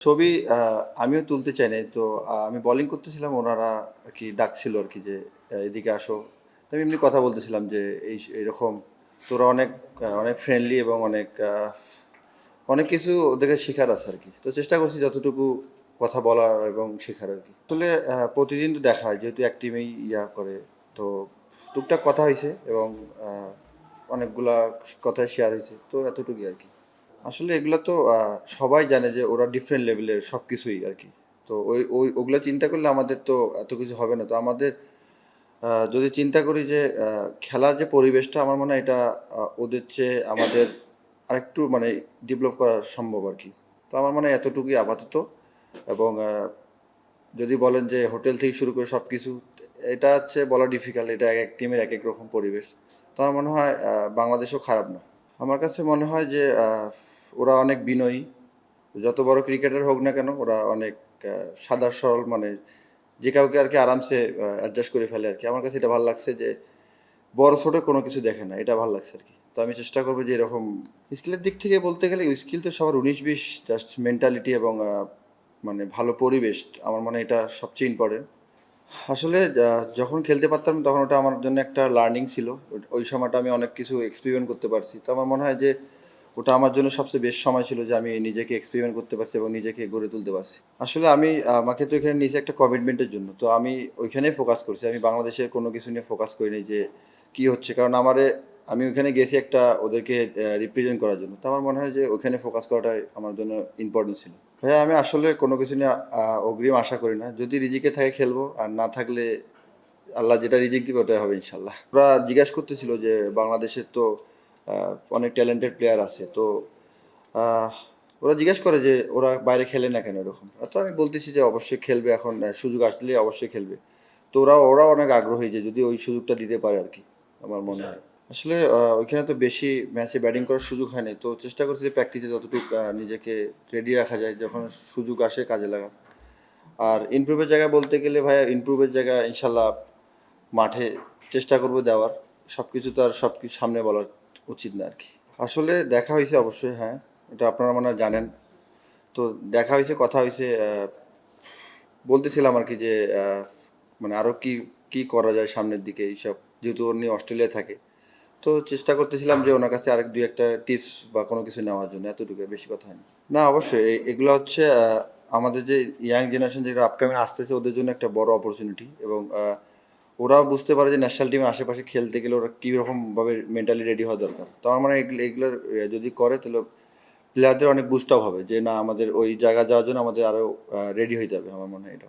ছবি আমিও তুলতে চাই নাই। তো আমি বোলিং করতেছিলাম, ওনারা আরকি ডাকছিল আরকি যে, "এদিকে আসো।" তো আমি এমনি কথা বলতেছিলাম যে, এরকম তোরা অনেক ফ্রেন্ডলি এবং অনেক কিছু ওদের কাছে শিখার আছে আরকি। তো চেষ্টা করছি যতটুকু কথা বলার এবং শেখার আরকি। আসলে প্রতিদিন তো দেখা হয় যেহেতু এক টিমেই করে। তো টুকটাক কথা হইছে এবং আ অনেকগুলা কথাই শেয়ার হইছে। তো এতটুকুই আরকি। আসলে এগুলা তো সবাই জানে যে ওরা ডিফারেন্ট লেভেলের সবকিছুই আরকি। তো ওগুলা চিন্তা করলে আমাদের তো এত কিছু হবে না। তো আমাদের যদি চিন্তা করি যে খেলার যে পরিবেশটা আমার মনে হয় এটা ওদের চেয়ে আমাদের আরেকটু মানে ডেভেলপ করা সম্ভব আরকি। তো আমার মনে হয় এতটুকুই আপাতত এবং যদি বলেন যে হোটেল থেকে শুরু করে সবকিছু এটা হচ্ছে বলা ডিফিকাল্ট। এটা একেক টিমের একেক রকম পরিবেশ। তো আমার মনে হয় বাংলাদেশও খারাপ না। আমার কাছে মনে হয় যে ওরা অনেক বিনয়ী। যত বড় ক্রিকেটার হোক না কেন ওরা অনেক সাদা সরল মানে যে কাউকে আরকি আরামসে অ্যাডজাস্ট করে ফেলে আরকি। আমার কাছে এটা ভাল লাগছে যে বড় ছোট কোনো কিছু দেখে না। এটা ভাল লাগছে আরকি। তো আমি চেষ্টা করব যে এরকম স্কিলের দিক থেকে বলতে গেলে স্কিল তো সবার ১৯-২০ জাস্ট মেন্টালিটি এবং মানে ভালো পরিবেশ আমার মনে হয় এটা সবচেয়ে ইম্পোর্টেন্ট। আসলে যখন খেলতে পারতাম তখন ওটা আমার জন্য একটা লার্নিং ছিল। ওই সময়টা আমি অনেক কিছু এক্সপেরিমেন্ট করতে পারছি। তো আমার মনে হয় যে ওটা আমার জন্য সবচেয়ে বেস্ট সময় ছিল যে আমি নিজেকে এক্সপেরিমেন্ট করতে পারছি এবং নিজেকে গড়ে তুলতে পারছি। আসলে আমাকে তো এখানে নিয়েছে একটা কমিটমেন্টের জন্য। তো আমি ওইখানেই ফোকাস করছি। আমি বাংলাদেশের কোনো কিছু নিয়ে ফোকাস করিনি যে কি হচ্ছে। কারণ আমি ওইখানে গেছি একটা ওদেরকে রিপ্রেজেন্ট করার জন্য। তো আমার মনে হয় যে ওইখানে ফোকাস করাটাই আমার জন্য ইম্পোর্টেন্ট ছিল। ভাইয়া আমি আসলে কোনো কিছু নিয়ে অগ্রিম আশা করি না। যদি রিজিকে থাকে খেলবো, আর না থাকলে আল্লাহ যেটা রিজিক দিবে ওটাই হবে ইনশাল্লাহ। ওরা জিজ্ঞাসা করতেছিল যে বাংলাদেশের তো অনেক ট্যালেন্টেড প্লেয়ার আছে। তো আহ, ওরা জিজ্ঞেস করে যে ওরা বাইরে খেলে না কেন এরকম। তো আমি বলতেছি যে অবশ্যই খেলবে এখন সুযোগ আসলে অবশ্যই খেলবে। তো ওরাও অনেক আগ্রহী যে যদি ওই সুযোগটা দিতে পারে আর কি আমার মনে হয়। আসলে ওইখানে তো বেশি ম্যাচে ব্যাটিং করার সুযোগ হয়নি। তো চেষ্টা করছি যে প্র্যাকটিসে যতটুকু নিজেকে রেডি রাখা যায় যখন সুযোগ আসে কাজে লাগা। আর ইমপ্রুভের জায়গায় বলতে গেলে ভাইয়া ইমপ্রুভের জায়গায় ইনশাল্লাহ মাঠে চেষ্টা করব দেওয়ার। সবকিছু তো আর সবকিছু সামনে বলা উচিত না আরকি। আসলে দেখা হইছে অবশ্যই হ্যাঁ। এটা আপনারা মনে হয় জানেন। তো দেখা হইছে, কথা হইছে। বলতেছিলাম আরকি যে মানে আরো কি করা যায় সামনের দিকে এইসব। যেহেতু উনি অস্ট্রেলিয়ায় থাকে। তো চেষ্টা করতেছিলাম যে ওনার কাছে আরেক ২ একটা টিপস বা কোনো কিছু নেওয়ার জন্য। এতটুকুই, বেশি কথা হয়নি। না অবশ্যই এগুলা হচ্ছে আমাদের যে ইয়াং জেনারেশন যেটা আপকামিং আসতেছে ওদের জন্য একটা বড় অপরচুনিটি এবং ওরাও বুঝতে পারে যে ন্যাশনাল টিমের আশেপাশে খেলতে গেলে ওরা কীরকমভাবে মেন্টালি রেডি হওয়া দরকার। তো আমার মনে হয় এগুলোর যদি করে তাহলে প্লেয়ারদের অনেক বুস্ট আপ হবে যে না আমাদের ওই জায়গায় যাওয়ার জন্য আমাদের আরও রেডি হইতে হবে আমার মনে হয় এটা।